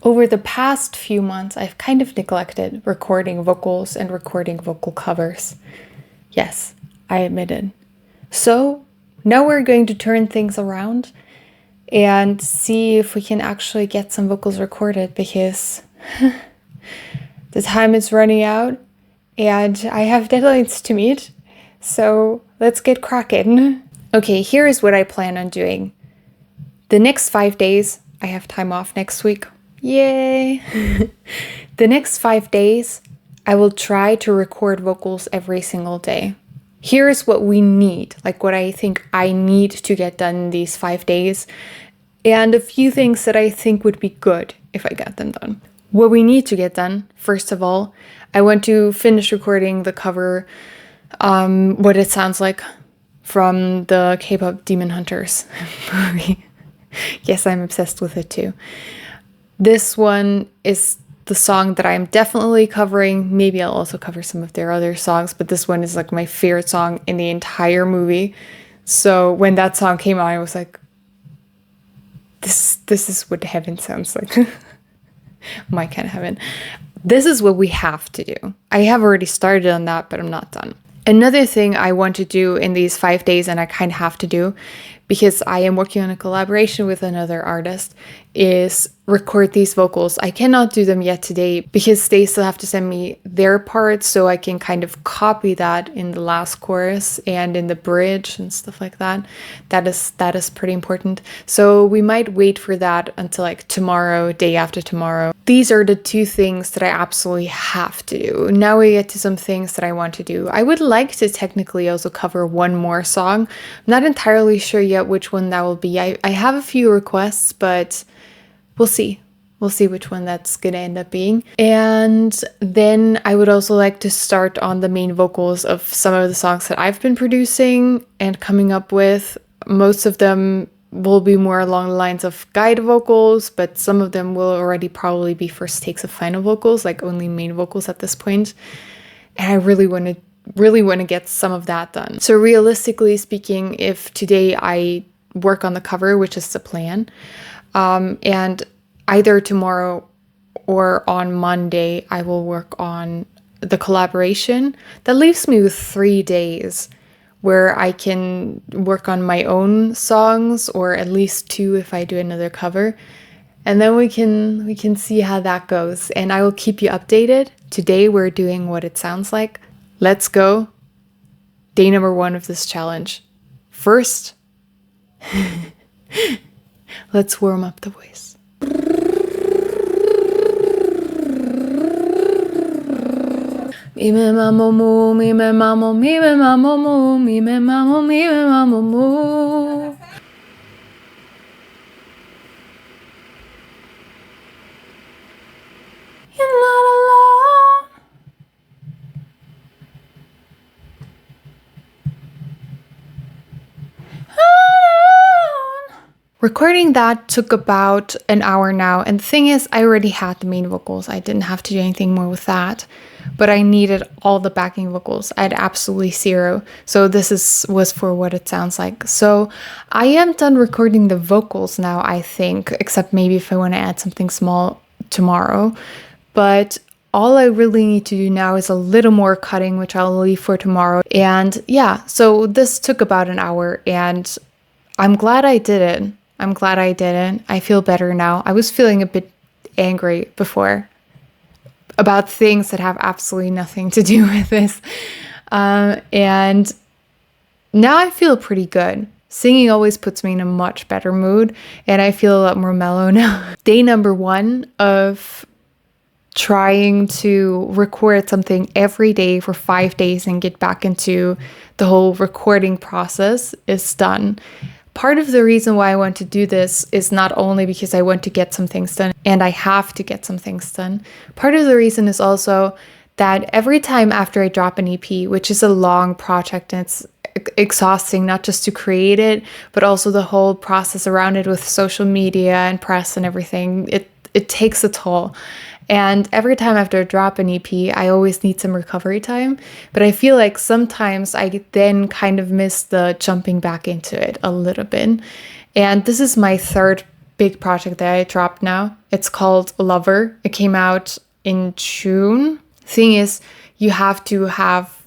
Over the past few months, I've kind of neglected recording vocals and recording vocal covers. Yes, I admit it. So now we're going to turn things around and see if we can actually get some vocals recorded, because the time is running out and I have deadlines to meet. So let's get cracking. Okay, here is what I plan on doing. The next 5 days, I have time off next week. Yay! The next 5 days, I will try to record vocals every single day. Here's what we need, like what I think I need to get done in these 5 days, and a few things that I think would be good if I got them done. What we need to get done, first of all, I want to finish recording the cover, What It Sounds Like, from the K-pop Demon Hunters movie. Yes, I'm obsessed with it too. This one is the song that I'm definitely covering. Maybe I'll also cover some of their other songs, but this one is like my favorite song in the entire movie. So when that song came on, I was like, this is what heaven sounds like. My kind of heaven. This is what we have to do. I have already started on that, but I'm not done. Another thing I want to do in these 5 days, and I kind of have to do, because I am working on a collaboration with another artist, is record these vocals. I cannot do them yet today because they still have to send me their parts, so I can kind of copy that in the last chorus and in the bridge and stuff like that. That is pretty important. So we might wait for that until like tomorrow, day after tomorrow. These are the two things that I absolutely have to do. Now we get to some things that I want to do. I would like to technically also cover one more song. I'm not entirely sure yet which one that will be. I have a few requests, but we'll see. We'll see which one that's gonna end up being. And then I would also like to start on the main vocals of some of the songs that I've been producing and coming up with. Most of them will be more along the lines of guide vocals, but some of them will already probably be first takes of final vocals, like only main vocals at this point. And I really want to get some of that done. So realistically speaking, if today I work on the cover, which is the plan, and either tomorrow or on Monday, I will work on the collaboration, that leaves me with 3 days where I can work on my own songs, or at least 2 if I do another cover. And then we can see how that goes. And I will keep you updated. Today we're doing What It Sounds Like. Let's go. Day number 1 of this challenge. First, let's warm up the voice. Mi me mamo mu, mi me mamo, mi me mamo mu, mi me mamo, mi me mamo mu. You're not alone. Recording that took about an hour now, and the thing is, I already had the main vocals. I didn't have to do anything more with that, but I needed all the backing vocals. I had absolutely 0, so this was for What It Sounds Like. So I am done recording the vocals now, I think, except maybe if I want to add something small tomorrow. But all I really need to do now is a little more cutting, which I'll leave for tomorrow. And yeah, so this took about an hour, and I'm glad I did it. I'm glad I didn't. I feel better now. I was feeling a bit angry before about things that have absolutely nothing to do with this. And now I feel pretty good. Singing always puts me in a much better mood, and I feel a lot more mellow now. Day number 1 of trying to record something every day for 5 days and get back into the whole recording process is done. Part of the reason why I want to do this is not only because I want to get some things done, and I have to get some things done. Part of the reason is also that every time after I drop an EP, which is a long project and it's exhausting, not just to create it, but also the whole process around it with social media and press and everything, it takes a toll. And every time after I drop an EP, I always need some recovery time. But I feel like sometimes I then kind of miss the jumping back into it a little bit. And this is my third big project that I dropped now. It's called Lover. It came out in June. Thing is, you have to have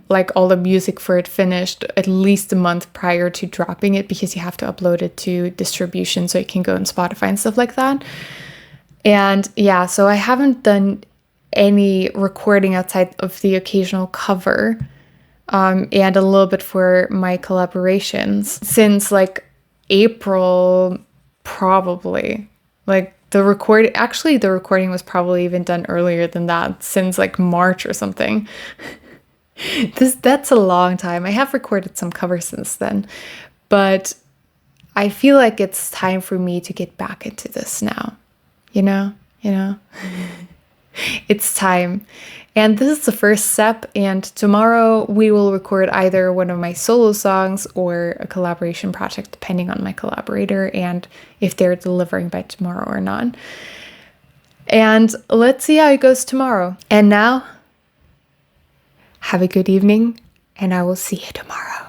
like all the music for it finished at least a month prior to dropping it, because you have to upload it to distribution so it can go on Spotify and stuff like that. And yeah, so I haven't done any recording outside of the occasional cover, and a little bit for my collaborations since like April, probably. Like the recording was probably even done earlier than that, since like March or something. That's a long time. I have recorded some covers since then, but I feel like it's time for me to get back into this now. You know, it's time. And this is the first step. And tomorrow we will record either one of my solo songs or a collaboration project, depending on my collaborator and if they're delivering by tomorrow or not. And let's see how it goes tomorrow. And now, have a good evening, and I will see you tomorrow.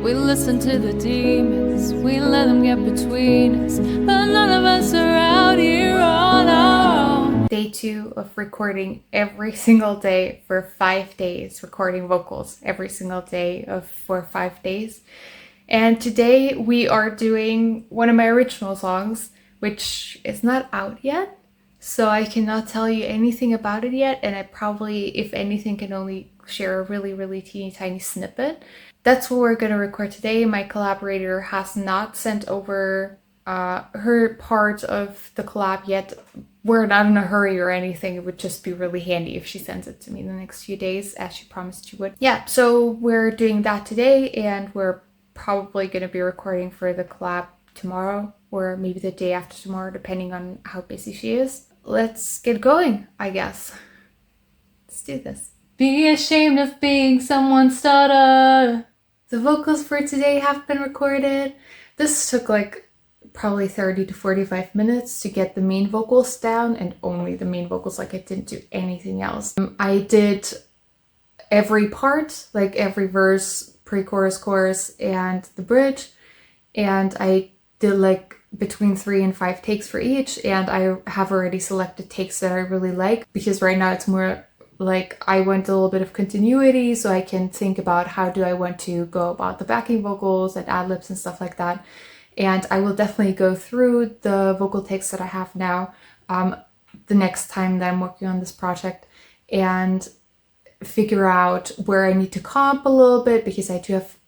We listen to the demons, we let them get between us, but none of us are out here on our own. Day 2 of recording every single day for 5 days, recording vocals every single day for 5 days. And today we are doing one of my original songs, which is not out yet, so I cannot tell you anything about it yet, and I probably, if anything, can only share a really, really teeny tiny snippet. That's what we're going to record today. My collaborator has not sent over her part of the collab yet. We're not in a hurry or anything. It would just be really handy if she sends it to me in the next few days, as she promised she would. Yeah, so we're doing that today, and we're probably going to be recording for the collab tomorrow, or maybe the day after tomorrow, depending on how busy she is. Let's get going, I guess. Let's do this. Be ashamed of being someone's daughter. The vocals for today have been recorded. This took like probably 30 to 45 minutes to get the main vocals down, and only the main vocals, like I didn't do anything else. I did every part, like every verse, pre-chorus, chorus, and the bridge, and I did like between 3 and 5 takes for each, and I have already selected takes that I really like, because right now it's more like I want a little bit of continuity, so I can think about how do I want to go about the backing vocals and ad-libs and stuff like that. And I will definitely go through the vocal takes that I have now the next time that I'm working on this project, and figure out where I need to comp a little bit, because I do have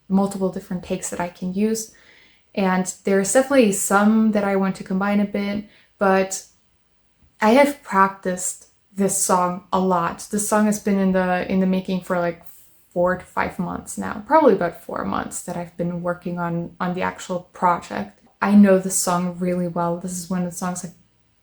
multiple different takes that I can use. And there's definitely some that I want to combine a bit, but I have practiced this song a lot. This song has been in the making for like 4 to 5 months now, probably about 4 months that I've been working on the actual project. I know this song really well. This is one of the songs I've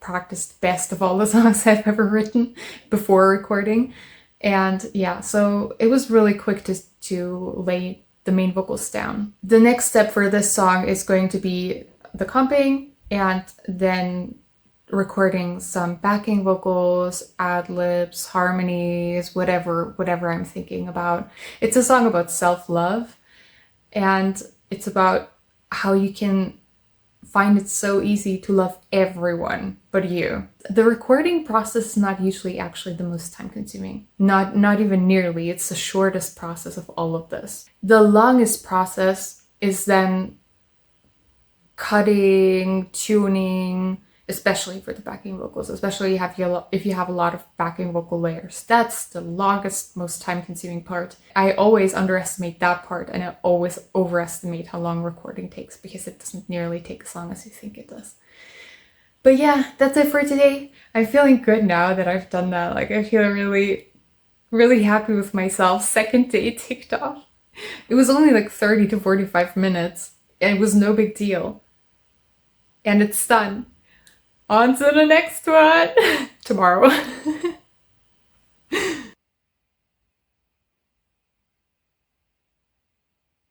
practiced best of all the songs I've ever written before recording. And yeah, so it was really quick to lay the main vocals down. The next step for this song is going to be the comping, and then recording some backing vocals, ad-libs, harmonies, whatever I'm thinking about. It's a song about self-love, and it's about how you can find it so easy to love everyone but you. The recording process is not usually actually the most time consuming. Not even nearly. It's the shortest process of all of this. The longest process is then cutting, tuning, especially for the backing vocals, especially if you have a lot of backing vocal layers. That's the longest, most time-consuming part. I always underestimate that part, and I always overestimate how long recording takes, because it doesn't nearly take as long as you think it does. But yeah, that's it for today. I'm feeling good now that I've done that. Like, I feel really, really happy with myself. Second day ticked off. It was only like 30 to 45 minutes, and it was no big deal. And it's done. On to the next one tomorrow.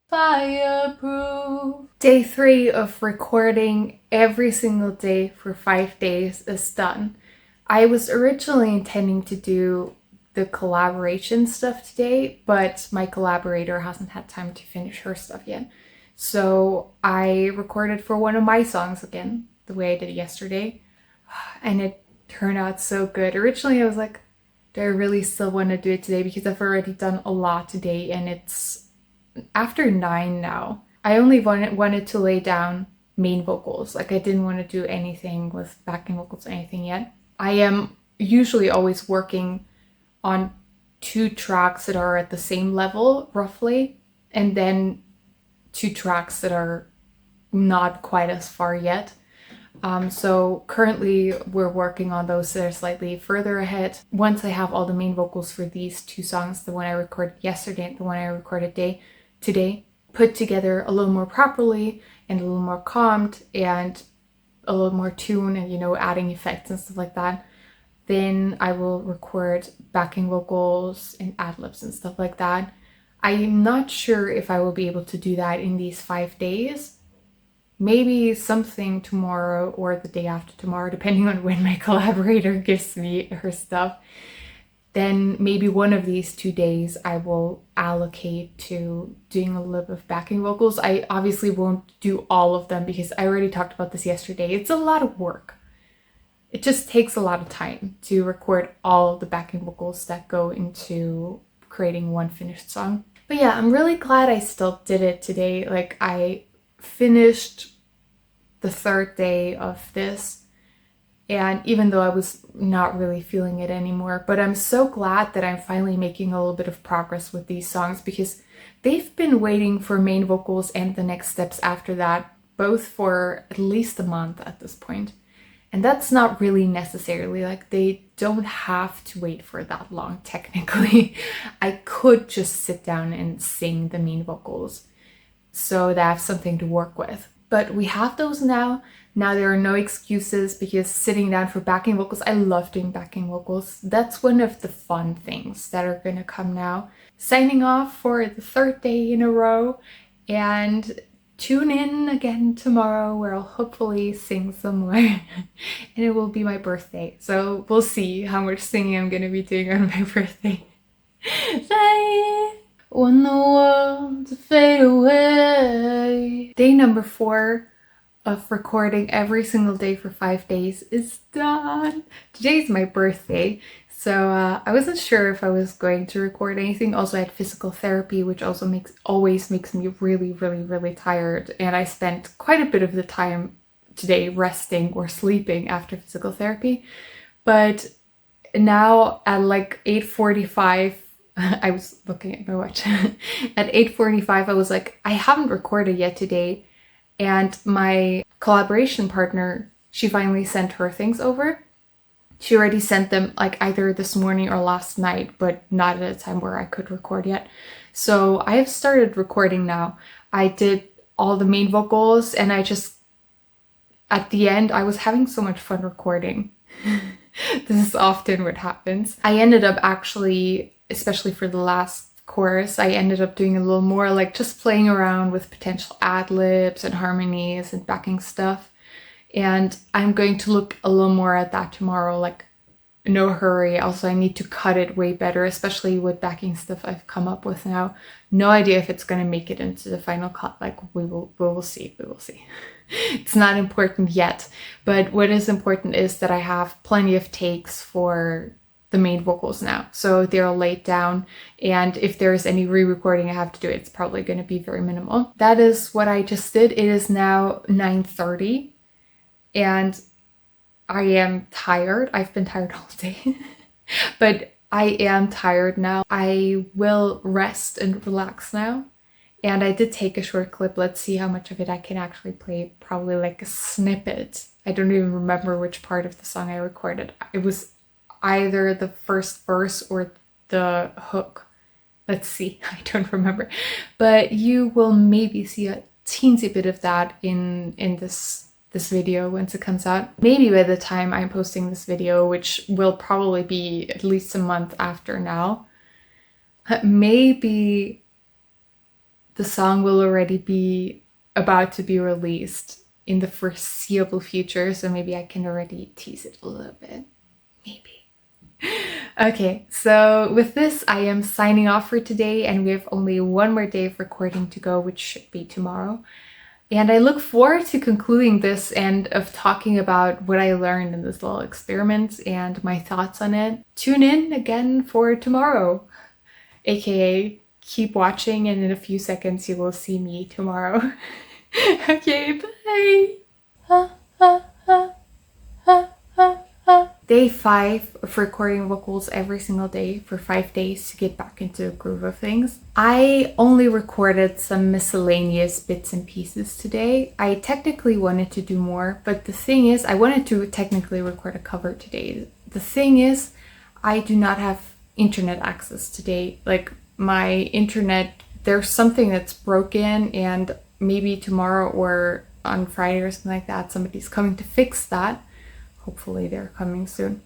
Fireproof. Day 3 of recording every single day for 5 days is done. I was originally intending to do the collaboration stuff today, but my collaborator hasn't had time to finish her stuff yet. So I recorded for one of my songs again, the way I did yesterday, and it turned out so good. Originally I was like, do I really still want to do it today, because I've already done a lot today and it's after 9 now. I only wanted to lay down main vocals. Like, I didn't want to do anything with backing vocals or anything yet. I am usually always working on 2 tracks that are at the same level roughly, and then 2 tracks that are not quite as far yet. So currently we're working on those that are slightly further ahead. Once I have all the main vocals for these 2 songs, the one I recorded yesterday and the one I recorded today, put together a little more properly and a little more calmed and a little more tune and, you know, adding effects and stuff like that, then I will record backing vocals and ad-libs and stuff like that. I'm not sure if I will be able to do that in these 5 days. Maybe something tomorrow or the day after tomorrow, depending on when my collaborator gives me her stuff. Then maybe one of these 2 days I will allocate to doing a little bit of backing vocals. I obviously won't do all of them because I already talked about this yesterday. It's a lot of work. It just takes a lot of time to record all the backing vocals that go into creating one finished song. But yeah, I'm really glad I still did it today. Like, I finished the 3rd day of this, and even though I was not really feeling it anymore, but I'm so glad that I'm finally making a little bit of progress with these songs, because they've been waiting for main vocals and the next steps after that, both for at least a month at this point. And that's not really necessarily, like, they don't have to wait for that long technically. I could just sit down and sing the main vocals so that I have something to work with. But we have those now. Now there are no excuses, because sitting down for backing vocals, I love doing backing vocals. That's one of the fun things that are gonna come now. Signing off for the 3rd day in a row, and tune in again tomorrow where I'll hopefully sing some more. And it will be my birthday. So we'll see how much singing I'm gonna be doing on my birthday. Bye! Want the world to fade away. Day number 4 of recording every single day for 5 days is done. Today's my birthday, so I wasn't sure if I was going to record anything. Also, I had physical therapy, which also always makes me really tired, and I spent quite a bit of the time today resting or sleeping after physical therapy. But now at like 8:45, I was looking at my watch. At 8:45, I was like, I haven't recorded yet today. And my collaboration partner, she finally sent her things over. She already sent them like either this morning or last night, but not at a time where I could record yet. So I have started recording now. I did all the main vocals, and I just, at the end, I was having so much fun recording. This is often what happens. I ended up actually, especially for the last chorus, I ended up doing a little more, like just playing around with potential ad-libs and harmonies and backing stuff. And I'm going to look a little more at that tomorrow, like no hurry. Also, I need to cut it way better, especially with backing stuff I've come up with now. No idea if it's going to make it into the final cut. Like, we will see. It's not important yet, but what is important is that I have plenty of takes for the main vocals now, so they're all laid down, and if there's any re-recording I have to do, it's probably going to be very minimal. That is what I just did. It is now 9:30 and I am tired. I've been tired all day but I am tired now. I will rest and relax now. And I did take a short clip. Let's see how much of it I can actually play. Probably like a snippet. I don't even remember which part of the song I recorded. It was either the first verse or the hook. Let's see, I don't remember. But you will maybe see a teensy bit of that in this video once it comes out. Maybe by the time I'm posting this video, which will probably be at least a month after now, maybe the song will already be about to be released in the foreseeable future, so maybe I can already tease it a little bit. Maybe. Okay, so with this, I am signing off for today, and we have only one more day of recording to go, which should be tomorrow. And I look forward to concluding this and of talking about what I learned in this little experiment and my thoughts on it. Tune in again for tomorrow, aka keep watching, and in a few seconds you will see me tomorrow. Okay, bye! Day 5 of recording vocals every single day for 5 days to get back into the groove of things. I only recorded some miscellaneous bits and pieces today. I technically wanted to do more, but the thing is, I wanted to technically record a cover today. The thing is, I do not have internet access today. Like, my internet, there's something that's broken, and maybe tomorrow or on Friday or something like that, somebody's coming to fix that. Hopefully they're coming soon.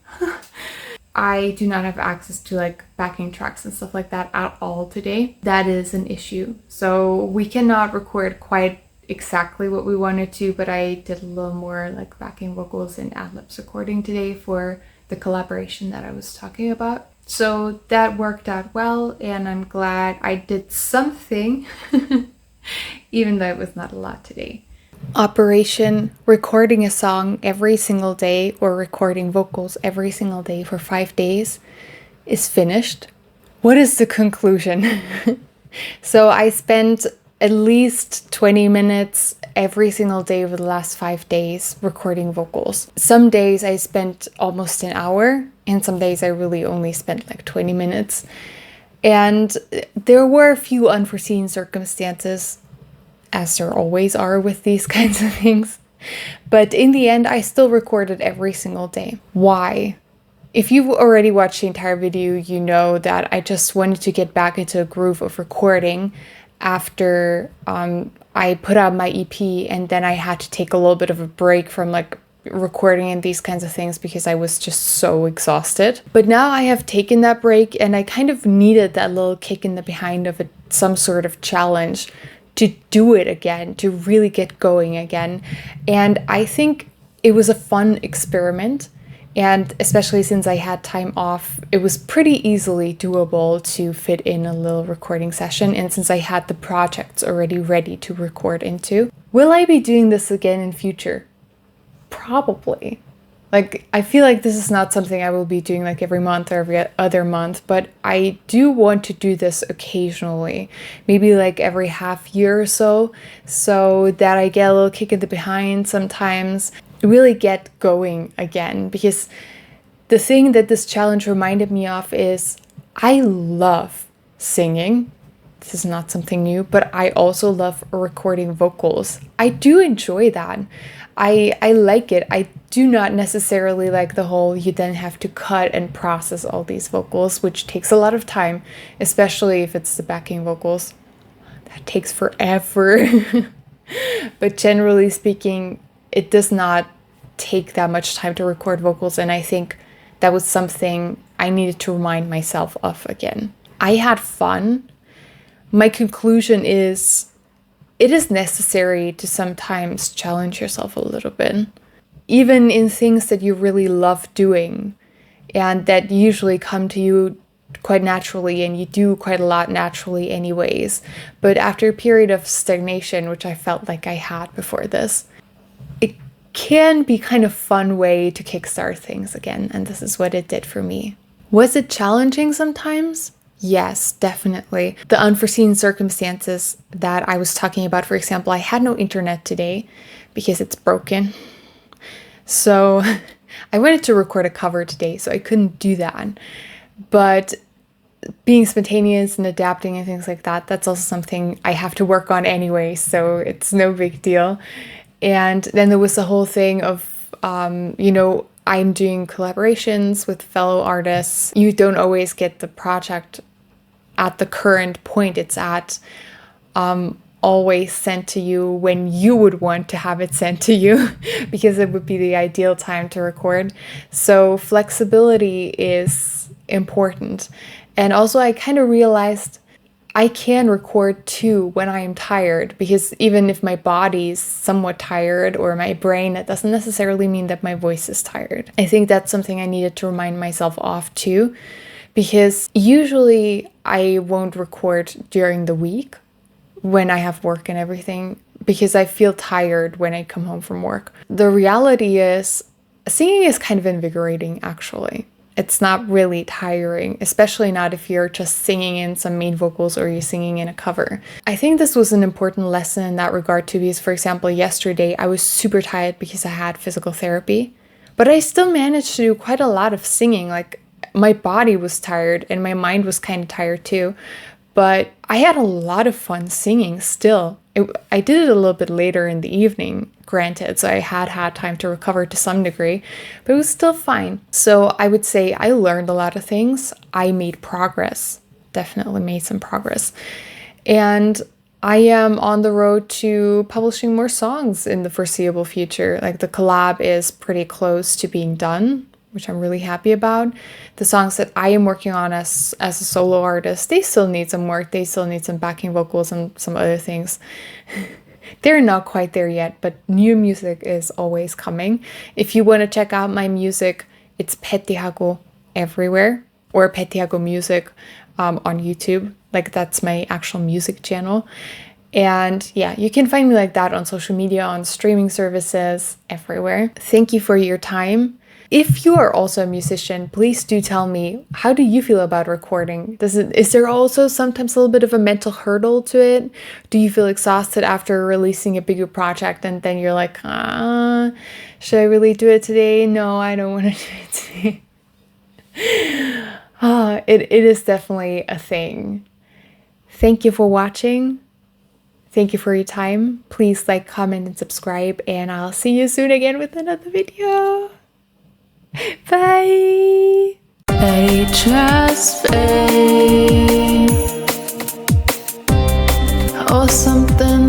I do not have access to like backing tracks and stuff like that at all today. That is an issue. So we cannot record quite exactly what we wanted to, but I did a little more like backing vocals and ad-libs recording today for the collaboration that I was talking about. So that worked out well, and I'm glad I did something, even though it was not a lot today. Operation recording a song every single day or recording vocals every single day for 5 days is finished. What is the conclusion? So I spent at least 20 minutes every single day over the last 5 days recording vocals. Some days I spent almost an hour, and some days I really only spent like 20 minutes. And there were a few unforeseen circumstances, as there always are with these kinds of things. But in the end, I still recorded every single day. Why? If you've already watched the entire video, you know that I just wanted to get back into a groove of recording after I put out my EP, and then I had to take a little bit of a break from like recording and these kinds of things because I was just so exhausted. But now I have taken that break, and I kind of needed that little kick in the behind of some sort of challenge to do it again, to really get going again. And I think it was a fun experiment. And especially since I had time off, it was pretty easily doable to fit in a little recording session. And since I had the projects already ready to record into, will I be doing this again in future? Probably. Like, I feel like this is not something I will be doing like every month or every other month, but I do want to do this occasionally, maybe like every half year or so that I get a little kick in the behind sometimes, really get going again. Because the thing that this challenge reminded me of is I love singing. This is not something new, but I also love recording vocals. I do enjoy that. I like it. I do not necessarily like the whole you then have to cut and process all these vocals, which takes a lot of time, especially if it's the backing vocals. That takes forever. But generally speaking, it does not take that much time to record vocals, and I think that was something I needed to remind myself of again. I had fun. My conclusion is it is necessary to sometimes challenge yourself a little bit, even in things that you really love doing and that usually come to you quite naturally, and you do quite a lot naturally anyways. But after a period of stagnation, which I felt like I had before this, it can be kind of fun way to kickstart things again, and this is what it did for me. Was it challenging sometimes? Yes, definitely. The unforeseen circumstances that I was talking about, for example, I had no internet today because it's broken. So I wanted to record a cover today, so I couldn't do that. But being spontaneous and adapting and things like that, that's also something I have to work on anyway, so it's no big deal. And then there was the whole thing of, I'm doing collaborations with fellow artists. You don't always get the project at the current point it's at always sent to you when you would want to have it sent to you, because it would be the ideal time to record. So flexibility is important. And also I kind of realized I can record too when I am tired, because even if my body's somewhat tired or my brain, it doesn't necessarily mean that my voice is tired. I think that's something I needed to remind myself of too, because usually I won't record during the week when I have work and everything, because I feel tired when I come home from work. The reality is, singing is kind of invigorating actually. It's not really tiring, especially not if you're just singing in some main vocals or you're singing in a cover. I think this was an important lesson in that regard too, because for example, yesterday I was super tired because I had physical therapy, but I still managed to do quite a lot of singing. Like, my body was tired and my mind was kind of tired too, but I had a lot of fun singing still. I did it a little bit later in the evening, granted, so I had time to recover to some degree, but it was still fine. So I would say I learned a lot of things. I made progress, definitely made some progress. And I am on the road to publishing more songs in the foreseeable future. Like, the collab is pretty close to being done, which I'm really happy about. The songs that I am working on as a solo artist, they still need some work. They still need some backing vocals and some other things. They're not quite there yet, but new music is always coming. If you want to check out my music, it's Pettihago everywhere, or Pettihago Music on YouTube. Like, that's my actual music channel. And yeah, you can find me like that on social media, on streaming services, everywhere. Thank you for your time. If you are also a musician, please do tell me, how do you feel about recording? Is there also sometimes a little bit of a mental hurdle to it? Do you feel exhausted after releasing a bigger project and then you're like, should I really do it today? No, I don't want to do it today. It is definitely a thing. Thank you for watching. Thank you for your time. Please like, comment, and subscribe, and I'll see you soon again with another video. Bye. HSV or something